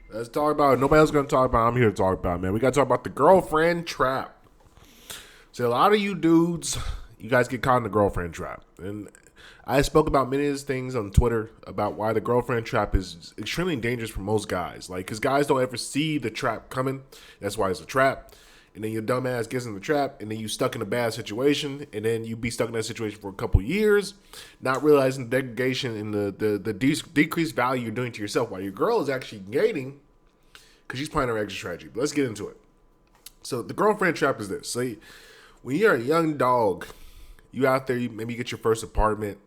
Let's talk about it. Nobody else going to talk about it. I'm here to talk about it, man. We got to talk about the girlfriend trap. So a lot of you dudes, you guys get caught in the girlfriend trap. And I spoke about many of these things on Twitter about why the girlfriend trap is extremely dangerous for most guys. Like, because guys don't ever see the trap coming. That's why it's a trap. And then your dumbass gets in the trap, and then you stuck in a bad situation, and then you be stuck in that situation for a couple years, not realizing the degradation and the decreased value you're doing to yourself while your girl is actually gaining because she's playing her exit strategy. But let's get into it. So the girlfriend trap is this. So when you're a young dog, you out there, maybe you get your first apartment,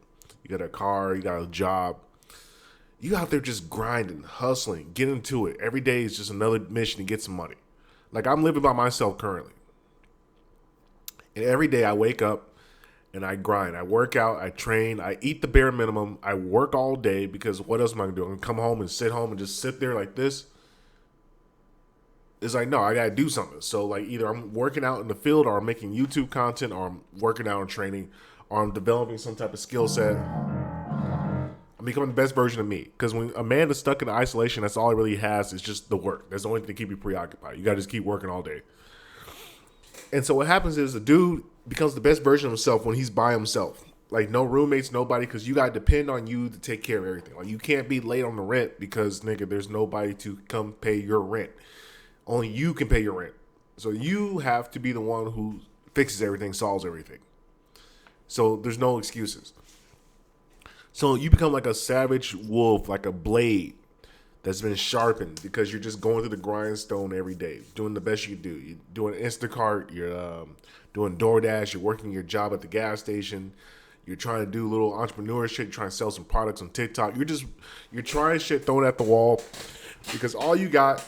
you got a car, you got a job. You out there just grinding, hustling, get into it. Every day is just another mission to get some money. Like, I'm living by myself currently. And every day I wake up and I grind. I work out, I train, I eat the bare minimum. I work all day because what else am I going to do? I'm going to come home and sit home and just sit there like this. It's like, no, I got to do something. So, like, either I'm working out in the field or I'm making YouTube content or I'm working out and training or I'm developing some type of skill set. I'm becoming the best version of me. Because when a man is stuck in isolation, that's all he really has is just the work. That's the only thing to keep you preoccupied. You got to just keep working all day. And so what happens is the dude becomes the best version of himself when he's by himself. Like, no roommates, nobody, because you got to depend on you to take care of everything. Like, you can't be late on the rent because, nigga, there's nobody to come pay your rent. Only you can pay your rent. So you have to be the one who fixes everything, solves everything. So there's no excuses. So you become like a savage wolf, like a blade that's been sharpened because you're just going through the grindstone every day, doing the best you do. You're doing Instacart, you're doing DoorDash, you're working your job at the gas station, you're trying to do little entrepreneur shit, you're trying to sell some products on TikTok. You're trying shit thrown at the wall because all you got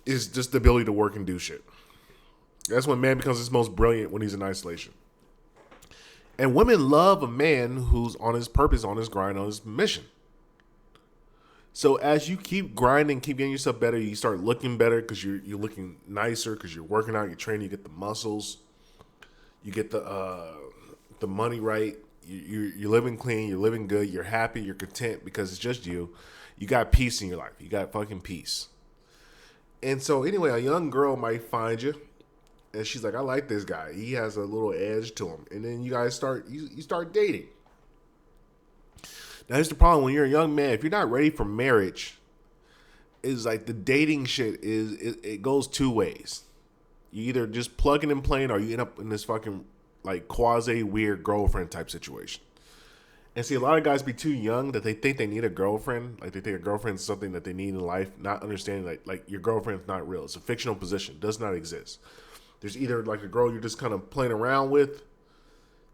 is just the ability to work and do shit. That's when man becomes his most brilliant, when he's in isolation. And women love a man who's on his purpose, on his grind, on his mission. So as you keep grinding, keep getting yourself better, you start looking better because you're looking nicer because you're working out, you're training, you get the muscles, you get the money right, you're living clean, you're living good, you're happy, you're content because it's just you. You got peace in your life. You got fucking peace. And so anyway, a young girl might find you, and she's like, I like this guy. He has a little edge to him. And then you guys you start dating. Now, here's the problem. When you're a young man, if you're not ready for marriage, is like the dating shit it goes two ways. You either just plugging and playing or you end up in this fucking like quasi weird girlfriend type situation. And see, a lot of guys be too young that they think they need a girlfriend. Like, they think a girlfriend is something that they need in life, not understanding like your girlfriend's not real. It's a fictional position. Does not exist. There's either like a girl you're just kind of playing around with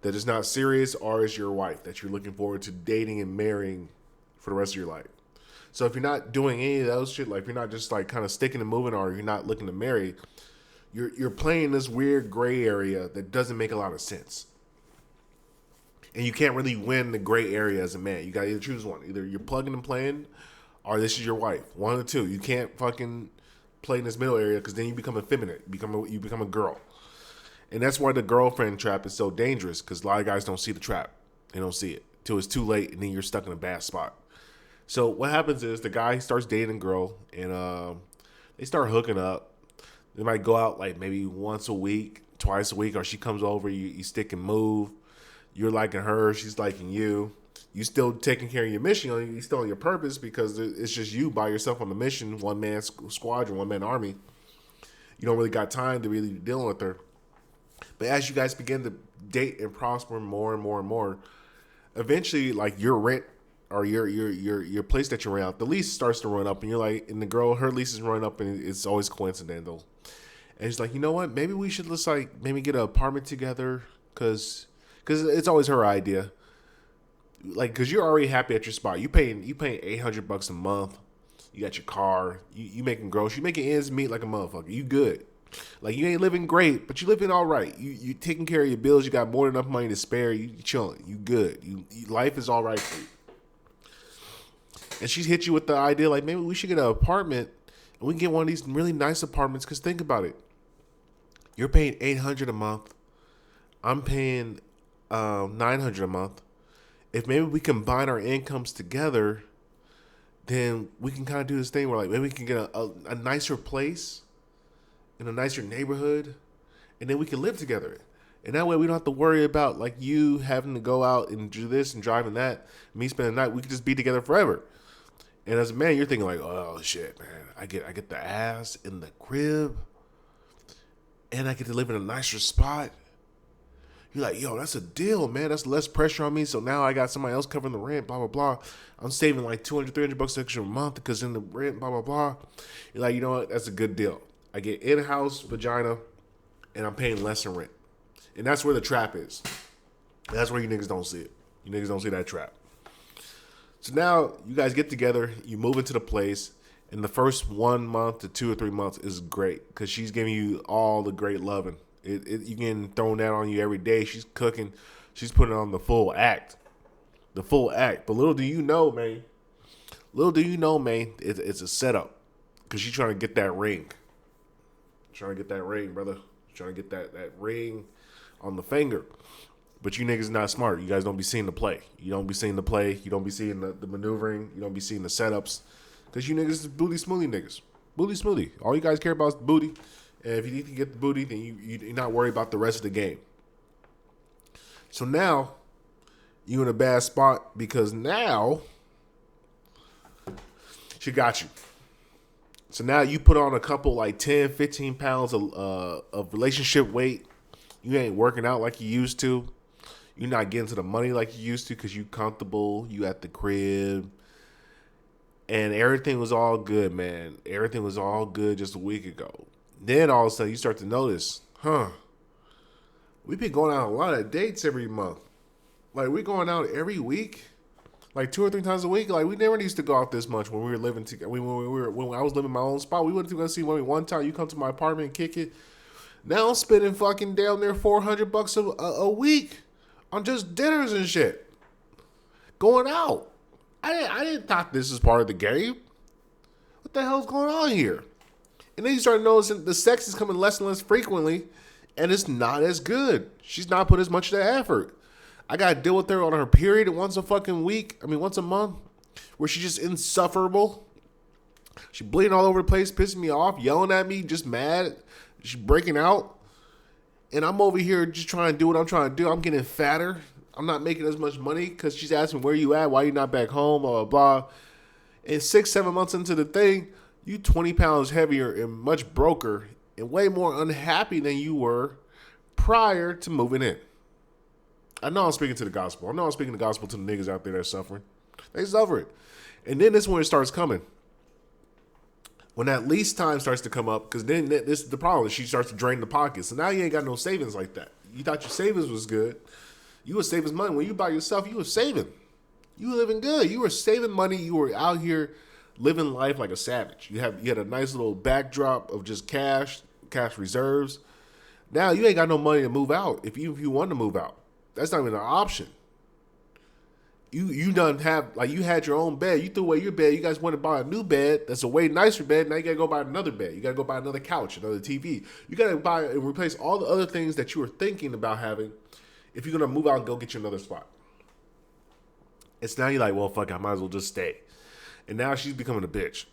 that is not serious, or is your wife that you're looking forward to dating and marrying for the rest of your life. So if you're not doing any of those shit, like if you're not just like kind of sticking and moving, or you're not looking to marry, you're playing this weird gray area that doesn't make a lot of sense. And you can't really win the gray area as a man. You gotta either choose one. Either you're plugging and playing, or this is your wife. One of the two. You can't fucking play in this middle area because then you become effeminate. You become a girl. And that's why the girlfriend trap is so dangerous, because a lot of guys don't see the trap. They don't see it till it's too late, and then you're stuck in a bad spot. So what happens is the guy starts dating a girl, and they start hooking up. They might go out like maybe once a week, twice a week, or she comes over, you stick and move. You're liking her, she's liking you. You still taking care of your mission, you still on your purpose, because it's just you by yourself on the mission, one man squadron, one man army. You don't really got time to really be dealing with her. But as you guys begin to date and prosper more and more and more, eventually, like, your rent or your place that you rent out, the lease starts to run up, and you're like, and the girl, her lease is running up, and it's always coincidental. And she's like, you know what? Maybe we should just like maybe get an apartment together, because it's always her idea. Like, because you're already happy at your spot. You paying $800 a month. You got your car. You making groceries. You making ends meet like a motherfucker. You good. Like, you ain't living great, but you living all right. You taking care of your bills. You got more than enough money to spare. You chilling. You good. Life is all right for you. And she's hit you with the idea like, maybe we should get an apartment and we can get one of these really nice apartments. Because think about it. You're paying $800 a month. I'm paying $900 a month. If maybe we combine our incomes together, then we can kind of do this thing where like maybe we can get a nicer place in a nicer neighborhood, and then we can live together. And that way we don't have to worry about like you having to go out and do this and driving that, me spending the night. We can just be together forever. And as a man, you're thinking like, oh shit, man, I get the ass in the crib, and I get to live in a nicer spot. You're like, yo, that's a deal, man. That's less pressure on me. So now I got somebody else covering the rent, blah, blah, blah. I'm saving like $200, $300 extra a month because in the rent, blah, blah, blah. You're like, you know what? That's a good deal. I get in-house vagina, and I'm paying less in rent. And that's where the trap is. That's where you niggas don't see it. You niggas don't see that trap. So now you guys get together, you move into the place, and the first 1 month to 2 or 3 months is great because she's giving you all the great loving. You getting thrown that on you every day. She's cooking. She's putting on the full act. The full act. But little do you know, man. It's a setup. Because she's trying to get that ring. Trying to get that ring, brother. Trying to get that ring on the finger. But you niggas not smart. You guys don't be seeing the play. You don't be seeing the play. You don't be seeing the maneuvering. You don't be seeing the setups. Because you niggas is booty smoothie niggas. Booty smoothie. All you guys care about is the booty. And if you need to get the booty, then you're not worried about the rest of the game. So now, you in a bad spot because now she got you. So now you put on a couple like 10, 15 pounds of relationship weight. You ain't working out like you used to. You're not getting to the money like you used to because you comfortable. You at the crib. And everything was all good, man. Everything was all good just a week ago. Then all of a sudden you start to notice, we've been going out a lot of dates every month. Like we going out every week, like 2 or 3 times a week. Like we never used to go out this much when we were living together. When I was living in my own spot, we went to go see one time. You come to my apartment and kick it. Now I'm spending fucking down there $400 a week on just dinners and shit. Going out. I didn't thought this was part of the game. What the hell's going on here? And then you start noticing the sex is coming less and less frequently, and it's not as good. She's not put as much of the effort. I got to deal with her on her period once a month, where she's just insufferable. She bleeding all over the place, pissing me off, yelling at me, just mad. She's breaking out. And I'm over here just trying to do what I'm trying to do. I'm getting fatter. I'm not making as much money because she's asking, where you at? Why you not back home? Blah, blah, blah. And 6, 7 months into the thing, you 20 pounds heavier and much broker and way more unhappy than you were prior to moving in. I know I'm speaking to the gospel. I know I'm speaking the gospel to the niggas out there that are suffering. They suffer it. And then this is when it starts coming. When that lease time starts to come up, because then this is the problem. She starts to drain the pockets. So now you ain't got no savings like that. You thought your savings was good. You were saving money. When you by yourself, you were saving. You were living good. You were saving money. You were out here living life like a savage. You had a nice little backdrop of just cash reserves. Now you ain't got no money to move out. If you want to move out, that's not even an option. You done have, like, you had your own bed. You threw away your bed. You guys went to buy a new bed that's a way nicer bed. Now you got to go buy another bed. You got to go buy another couch, another TV. You got to buy and replace all the other things that you were thinking about having if you're going to move out and go get you another spot. It's now you're like, well, fuck, I might as well just stay. And now she's becoming a bitch.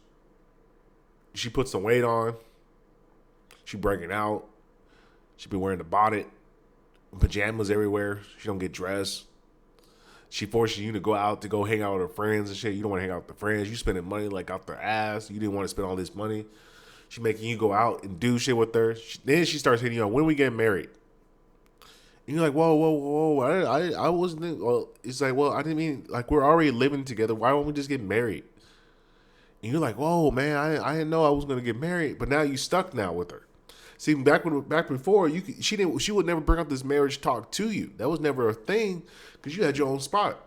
She puts some weight on. She breaking out. She be wearing the bonnet. Pajamas everywhere. She don't get dressed. She forces you to go out to go hang out with her friends and shit. You don't want to hang out with the friends. You spending money like out their ass. You didn't want to spend all this money. She making you go out and do shit with her. Then she starts hitting you on, when we get married? And you're like, whoa. I wasn't. Well, it's like, well, I didn't mean, like, we're already living together. Why don't we just get married? And you're like, whoa, man, I didn't know I was going to get married. But now you stuck now with her. See, back before, she would never bring up this marriage talk to you. That was never a thing because you had your own spot.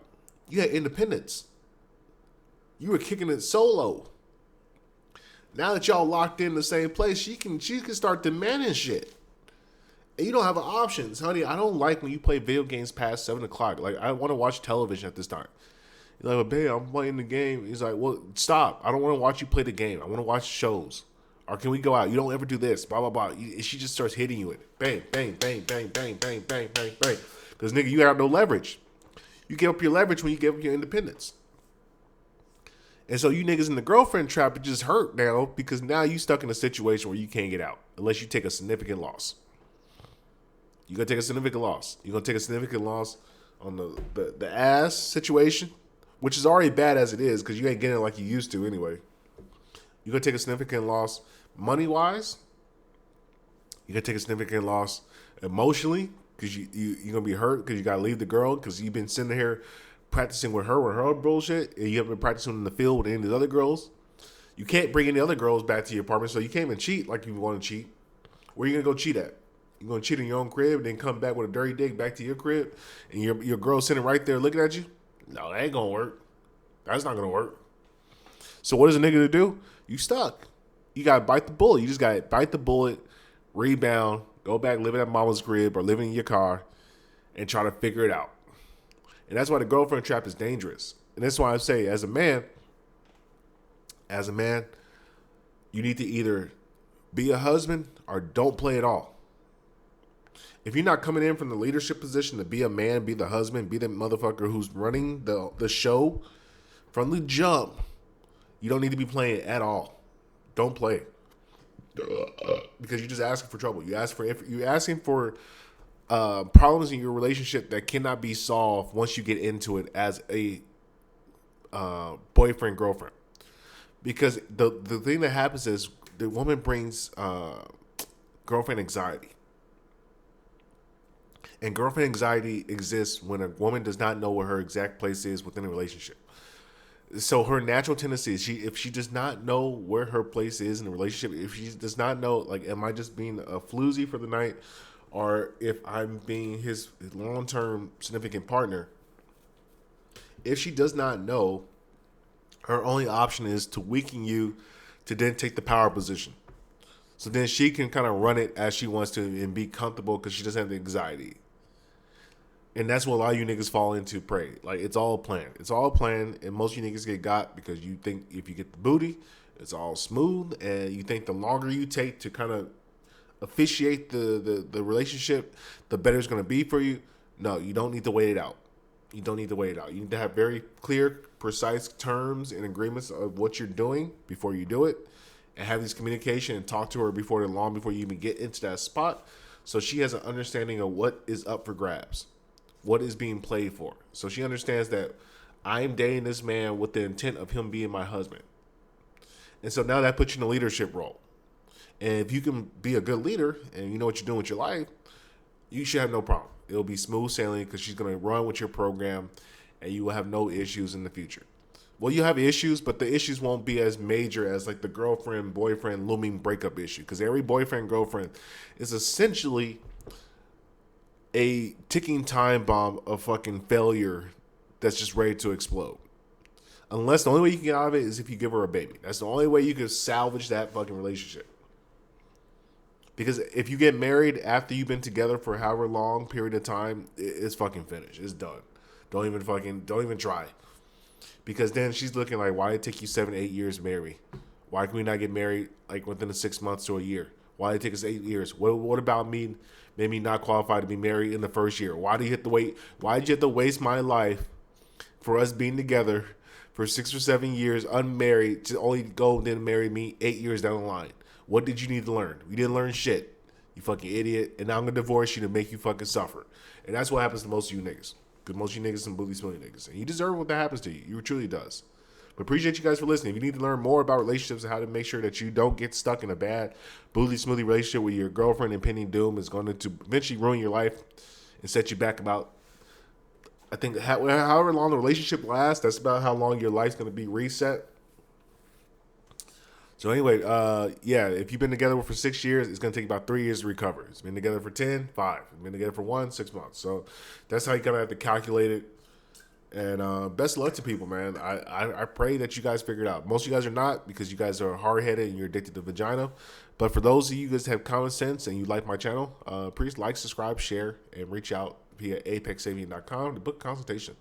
You had independence. You were kicking it solo. Now that y'all locked in the same place, she can start demanding shit. And you don't have options. Honey, I don't like when you play video games past 7 o'clock. Like, I want to watch television at this time. You're like, well, babe, I'm playing the game. He's like, well, stop. I don't want to watch you play the game. I want to watch shows. Or can we go out? You don't ever do this. Blah, blah, blah. She just starts hitting you with it. Bang, bang, bang, bang, bang, bang, bang, bang, bang. Because, nigga, you have no leverage. You give up your leverage when you give up your independence. And so you niggas in the girlfriend trap, it just hurt now because now you stuck in a situation where you can't get out unless you take a significant loss. You're going to take a significant loss. You're going to take a significant loss on the ass situation, which is already bad as it is because you ain't getting it like you used to anyway. You're going to take a significant loss money-wise. You're going to take a significant loss emotionally because you're going to be hurt because you got to leave the girl because you've been sitting here practicing with her bullshit, and you haven't been practicing in the field with any of the other girls. You can't bring any other girls back to your apartment, so you can't even cheat like you want to cheat. Where are you going to go cheat at? You're going to cheat in your own crib and then come back with a dirty dick back to your crib, and your girl sitting right there looking at you? No, that ain't going to work. That's not going to work. So what is a nigga to do? You stuck. You got to bite the bullet. You just got to bite the bullet, rebound, go back, live at mama's crib or living in your car, and try to figure it out. And that's why the girlfriend trap is dangerous. And that's why I say, as a man, you need to either be a husband or don't play at all. If you're not coming in from the leadership position to be a man, be the husband, be the motherfucker who's running the show from the jump, you don't need to be playing at all. Don't play. Because you're just asking for trouble. You're asking for problems in your relationship that cannot be solved once you get into it as a boyfriend, girlfriend. Because the thing that happens is the woman brings girlfriend anxiety. And girlfriend anxiety exists when a woman does not know where her exact place is within a relationship. So her natural tendency is if she does not know where her place is in a relationship, if she does not know, like, am I just being a floozy for the night, or if I'm being his long-term significant partner, if she does not know, her only option is to weaken you to then take the power position. So then she can kind of run it as she wants to and be comfortable because she doesn't have the anxiety. And that's what a lot of you niggas fall into prey. Like, it's all planned. It's all planned, and most of you niggas get got because you think if you get the booty, it's all smooth, and you think the longer you take to kind of officiate the relationship, the better it's going to be for you. No, you don't need to wait it out. You don't need to wait it out. You need to have very clear, precise terms and agreements of what you're doing before you do it, and have this communication and talk to her before you even get into that spot, so she has an understanding of what is up for grabs, what is being played for. So she understands that I'm dating this man with the intent of him being my husband. And so now that puts you in a leadership role. And if you can be a good leader and you know what you're doing with your life, you should have no problem. It'll be smooth sailing because she's going to run with your program and you will have no issues in the future. Well, you have issues, but the issues won't be as major as like the girlfriend, boyfriend, looming breakup issue. Because every boyfriend, girlfriend is essentially a ticking time bomb of fucking failure that's just ready to explode. Unless the only way you can get out of it is if you give her a baby. That's the only way you can salvage that fucking relationship. Because if you get married after you've been together for however long period of time, it's fucking finished. It's done. Don't even try. Because then she's looking like, why did it take you 7-8 years to marry? Why can we not get married like within the 6 months to a year? Why did it take us 8 years? What about me made me not qualified to be married in the first year? Why did you have to wait? Why did you have to waste my life for us being together for 6 or 7 years unmarried to only go then marry me 8 years down the line? What did you need to learn? You didn't learn shit, you fucking idiot. And now I'm going to divorce you to make you fucking suffer. And that's what happens to most of you niggas. Because most of you niggas are some booty spilling niggas. And you deserve what that happens to you. You truly does. But appreciate you guys for listening. If you need to learn more about relationships and how to make sure that you don't get stuck in a bad, booty smoothie relationship with your girlfriend, impending doom is going to eventually ruin your life and set you back about, I think, however long the relationship lasts, that's about how long your life's going to be reset. So anyway, if you've been together for 6 years, it's going to take about 3 years to recover. It's been together for 10, 5. It's been together for 1, 6 months. So that's how you kind of have to calculate it. And best of luck to people, man. I pray that you guys figure it out. Most of you guys are not because you guys are hard-headed and you're addicted to vagina. But for those of you guys that have common sense and you like my channel, please like, subscribe, share, and reach out via apexavian.com to book a consultation.